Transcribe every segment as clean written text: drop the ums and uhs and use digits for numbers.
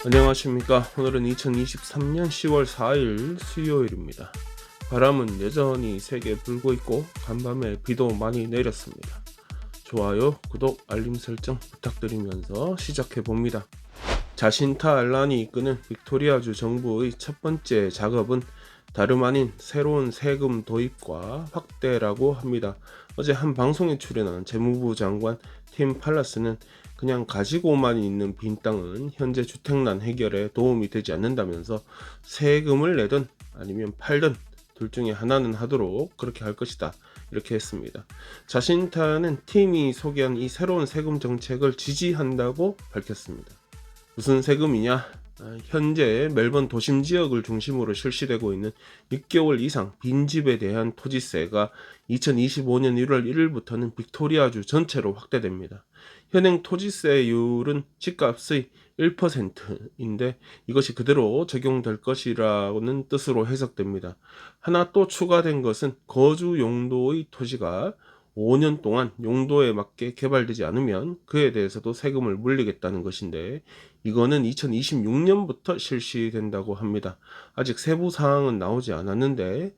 안녕하십니까. 오늘은 2023년 10월 4일 수요일입니다. 바람은 여전히 세게 불고 있고 간밤에 비도 많이 내렸습니다. 좋아요, 구독, 알림 설정 부탁드리면서 시작해봅니다. 자신타 알란이 이끄는 빅토리아주 정부의 첫 번째 작업은 다름 아닌 새로운 세금 도입과 확대라고 합니다. 어제 한 방송에 출연한 재무부 장관 팀 팔러스는 그냥 가지고만 있는 빈 땅은 현재 주택난 해결에 도움이 되지 않는다면서 세금을 내든 아니면 팔든 둘 중에 하나는 하도록 그렇게 할 것이다, 이렇게 했습니다. 자신타는 팀이 소개한 이 새로운 세금 정책을 지지한다고 밝혔습니다. 무슨 세금이냐? 현재 멜번 도심 지역을 중심으로 실시되고 있는 6개월 이상 빈집에 대한 토지세가 2025년 1월 1일부터는 빅토리아주 전체로 확대됩니다. 현행 토지세율은 집값의 1%인데 이것이 그대로 적용될 것이라는 뜻으로 해석됩니다. 하나 또 추가된 것은 거주 용도의 토지가 5년 동안 용도에 맞게 개발되지 않으면 그에 대해서도 세금을 물리겠다는 것인데, 이거는 2026년부터 실시된다고 합니다. 아직 세부 사항은 나오지 않았는데,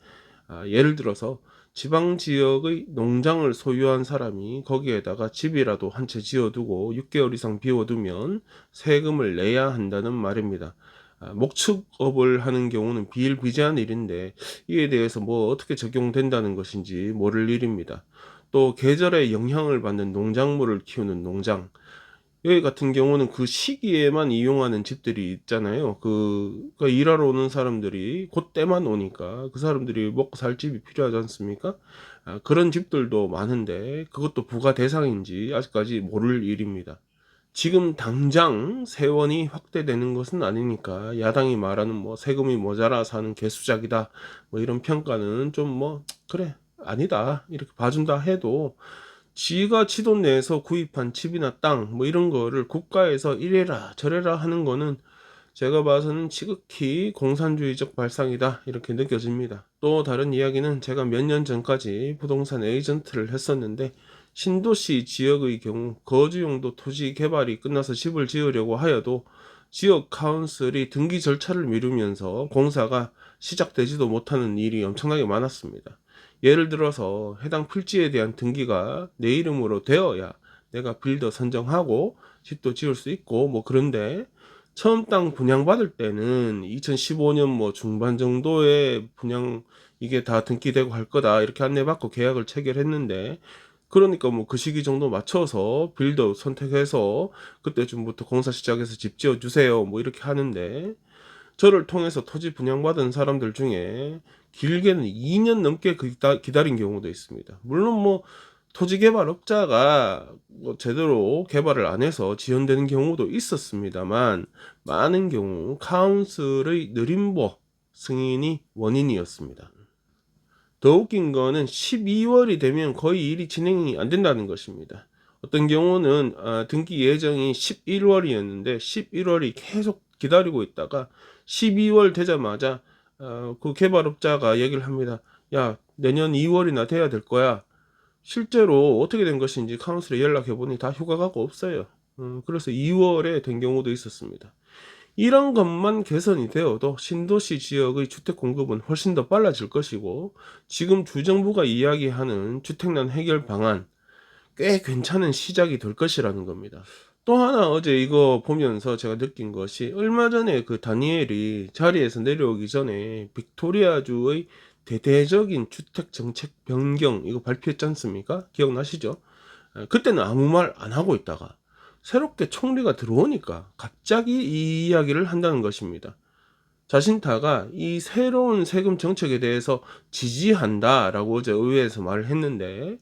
예를 들어서 지방 지역의 농장을 소유한 사람이 거기에다가 집이라도 한 채 지어두고 6개월 이상 비워두면 세금을 내야 한다는 말입니다. 목축업을 하는 경우는 비일비재한 일인데 이에 대해서 어떻게 적용된다는 것인지 모를 일입니다. 또 계절에 영향을 받는 농작물을 키우는 농장, 여기 같은 경우는 그 시기에만 이용하는 집들이 있잖아요. 그러니까 일하러 오는 사람들이 그때만 오니까 그 사람들이 먹고 살 집이 필요하지 않습니까? 그런 집들도 많은데 그것도 부과 대상인지 아직까지 모를 일입니다. 지금 당장 세원이 확대되는 것은 아니니까 야당이 말하는 세금이 모자라서 하는 개수작이다, 이런 평가는 좀 그래, 아니다 이렇게 봐준다 해도, 지가 지돈 내에서 구입한 집이나 땅 이런 거를 국가에서 이래라 저래라 하는 거는 제가 봐서는 지극히 공산주의적 발상이다, 이렇게 느껴집니다. 또 다른 이야기는, 제가 몇 년 전까지 부동산 에이전트를 했었는데 신도시 지역의 경우 거주용도 토지 개발이 끝나서 집을 지으려고 하여도 지역 카운슬이 등기 절차를 미루면서 공사가 시작되지도 못하는 일이 엄청나게 많았습니다. 예를 들어서 해당 필지에 대한 등기가 내 이름으로 되어야 내가 빌더 선정하고 집도 지을 수 있고 그런데, 처음 땅 분양받을 때는 2015년 중반 정도에 분양 이게 다 등기되고 할 거다 이렇게 안내받고 계약을 체결했는데, 그러니까 그 시기 정도 맞춰서 빌더 선택해서 그때쯤부터 공사 시작해서 집 지어 주세요 이렇게 하는데, 저를 통해서 토지 분양받은 사람들 중에 길게는 2년 넘게 기다린 경우도 있습니다. 물론 토지 개발업자가 제대로 개발을 안 해서 지연되는 경우도 있었습니다만, 많은 경우 카운슬의 느림보 승인이 원인이었습니다. 더 웃긴 거는 12월이 되면 거의 일이 진행이 안 된다는 것입니다. 어떤 경우는 등기 예정이 11월이었는데 11월이 계속 기다리고 있다가 12월 되자마자 그 개발업자가 얘기를 합니다. 야, 내년 2월이나 돼야 될 거야. 실제로 어떻게 된 것인지 카운슬에 연락해보니 다 휴가가 없어요. 그래서 2월에 된 경우도 있었습니다. 이런 것만 개선이 되어도 신도시 지역의 주택 공급은 훨씬 더 빨라질 것이고, 지금 주정부가 이야기하는 주택난 해결 방안 꽤 괜찮은 시작이 될 것이라는 겁니다. 또 하나 어제 이거 보면서 제가 느낀 것이, 얼마 전에 그 다니엘이 자리에서 내려오기 전에 빅토리아주의 대대적인 주택 정책 변경 이거 발표했지 않습니까? 기억나시죠? 그때는 아무 말 안 하고 있다가 새롭게 총리가 들어오니까 갑자기 이 이야기를 한다는 것입니다. 자신타가 이 새로운 세금 정책에 대해서 지지한다라고 어제 의회에서 말을 했는데,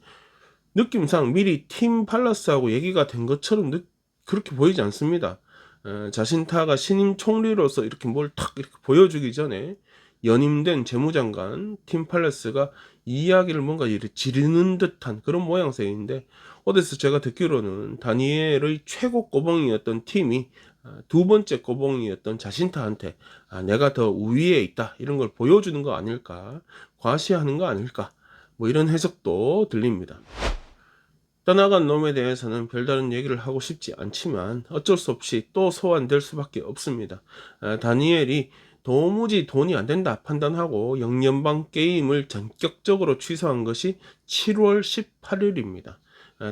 느낌상 미리 팀 팔러스하고 얘기가 된 것처럼 그렇게 보이지 않습니다. 자신타가 신임 총리로서 이렇게 뭘 탁 이렇게 보여주기 전에 연임된 재무장관 팀 팔러스가 이야기를 뭔가 지르는 듯한 그런 모양새인데, 어디서 제가 듣기로는 다니엘의 최고 꼬봉이었던 팀이 두 번째 꼬봉이었던 자신타한테 내가 더 우위에 있다 이런 걸 보여주는 거 아닐까, 과시하는 거 아닐까, 이런 해석도 들립니다. 떠나간 놈에 대해서는 별다른 얘기를 하고 싶지 않지만 어쩔 수 없이 또 소환될 수밖에 없습니다. 다니엘이 도무지 돈이 안 된다 판단하고 영연방 게임을 전격적으로 취소한 것이 7월 18일입니다.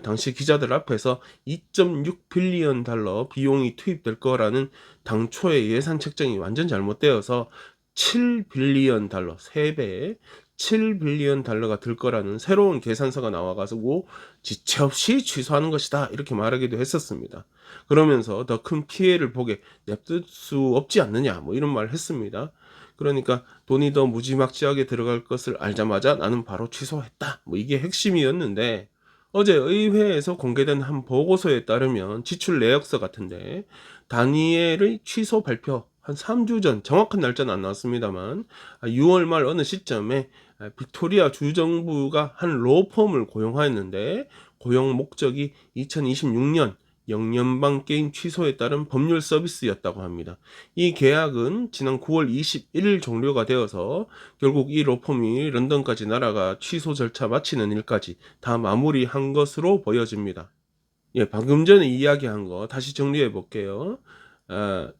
당시 기자들 앞에서 2.6 빌리언 달러 비용이 투입될 거라는 당초의 예산 책정이 완전 잘못되어서 7 빌리언 달러, 3배 7 빌리언 달러가 들 거라는 새로운 계산서가 나와가지고 지체 없이 취소하는 것이다 이렇게 말하기도 했었습니다. 그러면서 더 큰 피해를 보게 냅둘 수 없지 않느냐 뭐 이런 말을 했습니다. 그러니까 돈이 더 무지막지하게 들어갈 것을 알자마자 나는 바로 취소했다 뭐 이게 핵심이었는데, 어제 의회에서 공개된 한 보고서에 따르면 지출 내역서 같은데 다니엘의 취소 발표 한 3주 전, 정확한 날짜는 안 나왔습니다만 6월 말 어느 시점에 빅토리아 주정부가 한 로펌을 고용하였는데 고용 목적이 2026년 영연방 게임 취소에 따른 법률 서비스였다고 합니다. 이 계약은 지난 9월 21일 종료가 되어서 결국 이 로펌이 런던까지 날아가 취소 절차 마치는 일까지 다 마무리한 것으로 보여집니다. 예, 방금 전에 이야기한 거 다시 정리해 볼게요.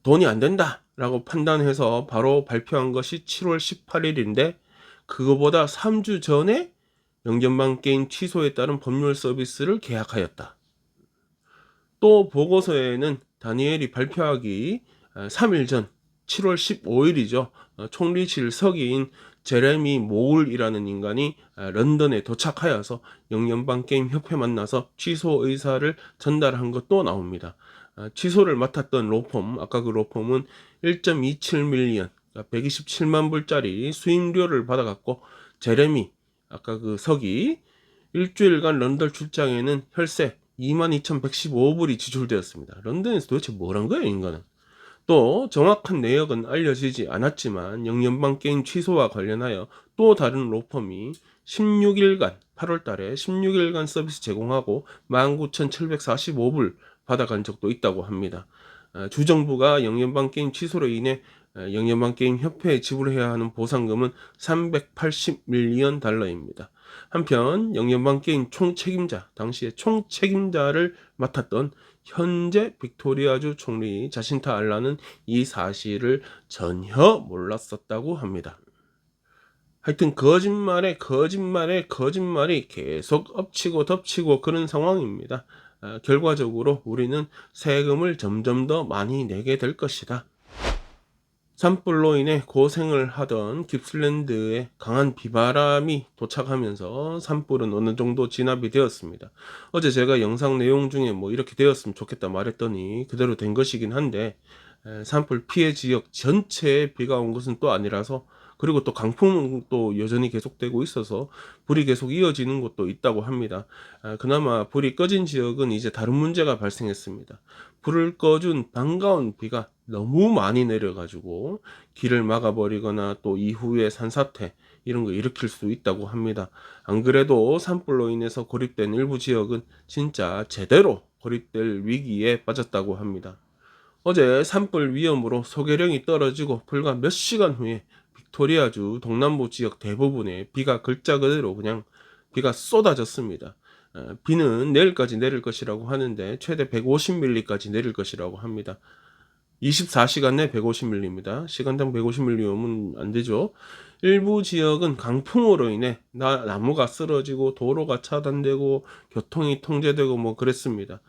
돈이 안 된다 라고 판단해서 바로 발표한 것이 7월 18일인데 그거보다 3주 전에 영연방 게임 취소에 따른 법률 서비스를 계약하였다. 또 보고서에는 다니엘이 발표하기 3일 전 7월 15일이죠. 총리실 서기인 제레미 모울이라는 인간이 런던에 도착하여서 영연방게임협회 만나서 취소 의사를 전달한 것도 나옵니다. 취소를 맡았던 로펌, 아까 그 로펌은 1.27밀리언, 127만 불짜리 수임료를 받아갔고, 제레미, 아까 그 서기, 일주일간 런던 출장에는 혈세 22,115불이 지출되었습니다. 런던에서 도대체 뭘 한 거예요, 인간은? 또 정확한 내역은 알려지지 않았지만 영연방 게임 취소와 관련하여 또 다른 로펌이 16일간 8월 달에 16일간 서비스 제공하고 19,745불 받아간 적도 있다고 합니다. 주정부가 영연방 게임 취소로 인해 영연방 게임 협회에 지불해야 하는 보상금은 380밀리언 달러입니다. 한편 영연방 게임 총책임자, 당시에 총책임자를 맡았던 현재 빅토리아주 총리 자신타 알라는 이 사실을 전혀 몰랐었다고 합니다. 하여튼 거짓말이 계속 엎치고 덮치고 그런 상황입니다. 결과적으로 우리는 세금을 점점 더 많이 내게 될 것이다. 산불로 인해 고생을 하던 깁슬랜드에 강한 비바람이 도착하면서 산불은 어느 정도 진압이 되었습니다. 어제 제가 영상 내용 중에 뭐 이렇게 되었으면 좋겠다 말했더니 그대로 된 것이긴 한데, 산불 피해 지역 전체에 비가 온 것은 또 아니라서, 그리고 또 강풍은 또 여전히 계속되고 있어서 불이 계속 이어지는 곳도 있다고 합니다. 그나마 불이 꺼진 지역은 이제 다른 문제가 발생했습니다. 불을 꺼준 반가운 비가 너무 많이 내려가지고 길을 막아버리거나 또 이후에 산사태 이런 거 일으킬 수 있다고 합니다. 안 그래도 산불로 인해서 고립된 일부 지역은 진짜 제대로 고립될 위기에 빠졌다고 합니다. 어제 산불 위험으로 소개령이 떨어지고 불과 몇 시간 후에 빅토리아주 동남부 지역 대부분에 비가 글자 그대로 그냥 비가 쏟아졌습니다. 비는 내일까지 내릴 것이라고 하는데 최대 150mm까지 내릴 것이라고 합니다. 24시간 내 150mm입니다. 시간당 150mm면 안 되죠. 일부 지역은 강풍으로 인해 나무가 쓰러지고 도로가 차단되고 교통이 통제되고 뭐 그랬습니다.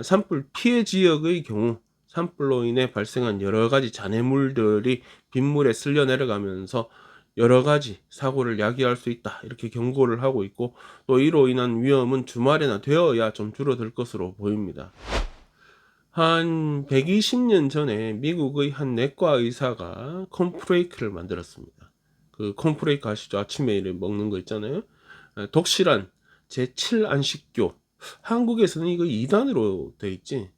산불 피해 지역의 경우 산불로 인해 발생한 여러 가지 잔해물들이 빗물에 쓸려 내려가면서 여러 가지 사고를 야기할 수 있다 이렇게 경고를 하고 있고, 또 이로 인한 위험은 주말에나 되어야 좀 줄어들 것으로 보입니다. 한 120년 전에 미국의 한 내과 의사가 콘프레이크를 만들었습니다. 그 콘프레이크 아시죠? 아침에 먹는 거 있잖아요. 독실한 제7안식교, 한국에서는 이거 2단으로 돼 있지.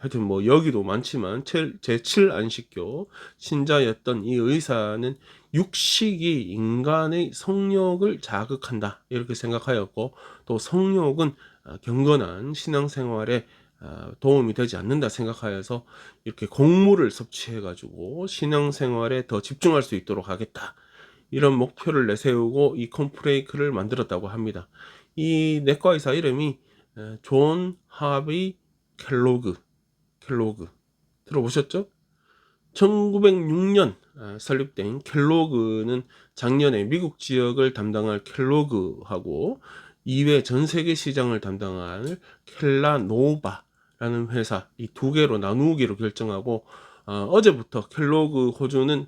하여튼 뭐 여기도 많지만 제7안식교 신자였던 이 의사는 육식이 인간의 성욕을 자극한다 이렇게 생각하였고, 또 성욕은 경건한 신앙생활에 도움이 되지 않는다 생각하여서 이렇게 곡물을 섭취해 가지고 신앙생활에 더 집중할 수 있도록 하겠다 이런 목표를 내세우고 이 콘프레이크를 만들었다고 합니다. 이 내과 의사 이름이 존 하비 켈로그 들어보셨죠? 1906년 설립된 켈로그는 작년에 미국 지역을 담당할 켈로그하고 이외 전 세계 시장을 담당할 켈라노바라는 회사, 이 두 개로 나누기로 결정하고 어제부터 켈로그 호주는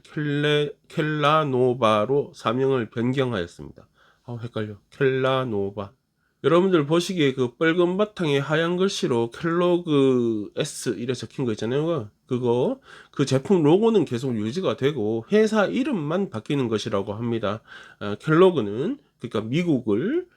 켈라노바로 사명을 변경하였습니다. 헷갈려. 켈라노바. 여러분들 보시기에 그 빨간 바탕에 하얀 글씨로 켈로그 S 이래 적힌 거 있잖아요. 그 제품 로고는 계속 유지가 되고 회사 이름만 바뀌는 것이라고 합니다. 켈로그는 그러니까 미국을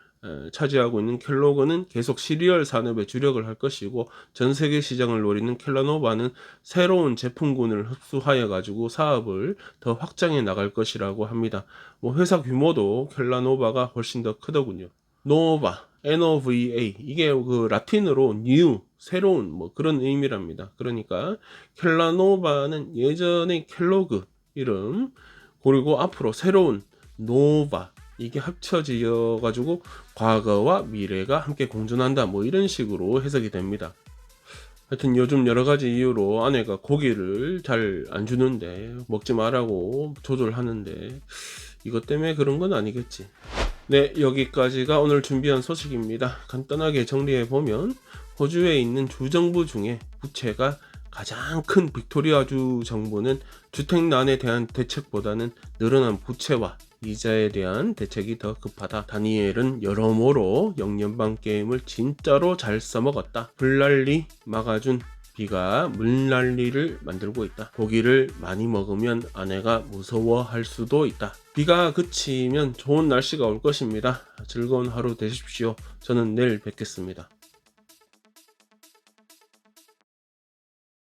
차지하고 있는 켈로그는 계속 시리얼 산업에 주력을 할 것이고 전 세계 시장을 노리는 켈라노바는 새로운 제품군을 흡수하여 가지고 사업을 더 확장해 나갈 것이라고 합니다. 뭐 회사 규모도 켈라노바가 훨씬 더 크더군요. 노바, NOVA 이게 그 라틴어로 new, 새로운 뭐 그런 의미랍니다. 그러니까 켈라노바는 예전의 켈로그 이름 그리고 앞으로 새로운 노바 이게 합쳐져 가지고 과거와 미래가 함께 공존한다 뭐 이런 식으로 해석이 됩니다. 하여튼 요즘 여러 가지 이유로 아내가 고기를 잘 안 주는데 먹지 말라고 조절하는데 이것 때문에 그런 건 아니겠지. 네, 여기까지가 오늘 준비한 소식입니다. 간단하게 정리해 보면 호주에 있는 주정부 중에 부채가 가장 큰 빅토리아주 정부는 주택난에 대한 대책보다는 늘어난 부채와 이자에 대한 대책이 더 급하다. 다니엘은 여러모로 영연방 게임을 진짜로 잘 써먹었다. 불난리 막아준 비가 물난리를 만들고 있다. 고기를 많이 먹으면 아내가 무서워할 수도 있다. 비가 그치면 좋은 날씨가 올 것입니다. 즐거운 하루 되십시오. 저는 내일 뵙겠습니다.